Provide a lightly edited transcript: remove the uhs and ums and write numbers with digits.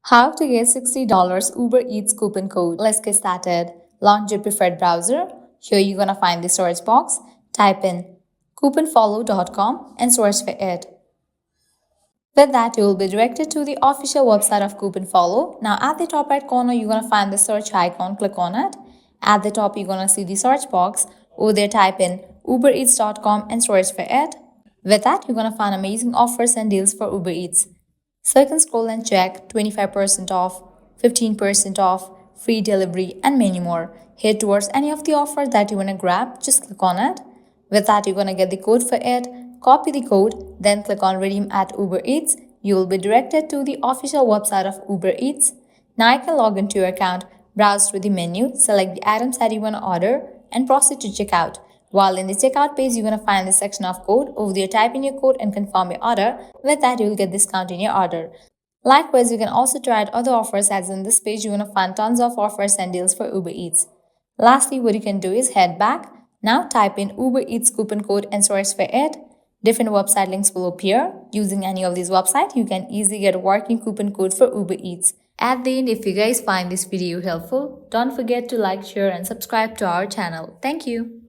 How to get $60 Uber Eats coupon code. Let's get started. Launch your preferred browser. Here you're gonna find the search box. Type in couponfollow.com and search for it. With that, you will be directed to the official website of CouponFollow. Now at the top right corner, you're gonna find the search icon. Click on it. At the top, you're gonna see the search box. Over there, type in ubereats.com and search for it. With that, you're gonna find amazing offers and deals for Uber Eats. So you can scroll and check 25% off, 15% off, free delivery, and many more. Head towards any of the offers that you want to grab, just click on it. With that, you're going to get the code for it, copy the code, then click on redeem at Uber Eats. You will be directed to the official website of Uber Eats. Now you can log into your account, browse through the menu, select the items that you want to order, and proceed to checkout. While in the checkout page, you're going to find the section of code. Over there, type in your code and confirm your order. With that, you'll get discount in your order. Likewise, you can also try out other offers, as in this page, you're going to find tons of offers and deals for Uber Eats. Lastly, what you can do is head back. Now type in Uber Eats coupon code and search for it. Different website links will appear. Using any of these websites, you can easily get a working coupon code for Uber Eats. At the end, if you guys find this video helpful, don't forget to like, share, and subscribe to our channel. Thank you.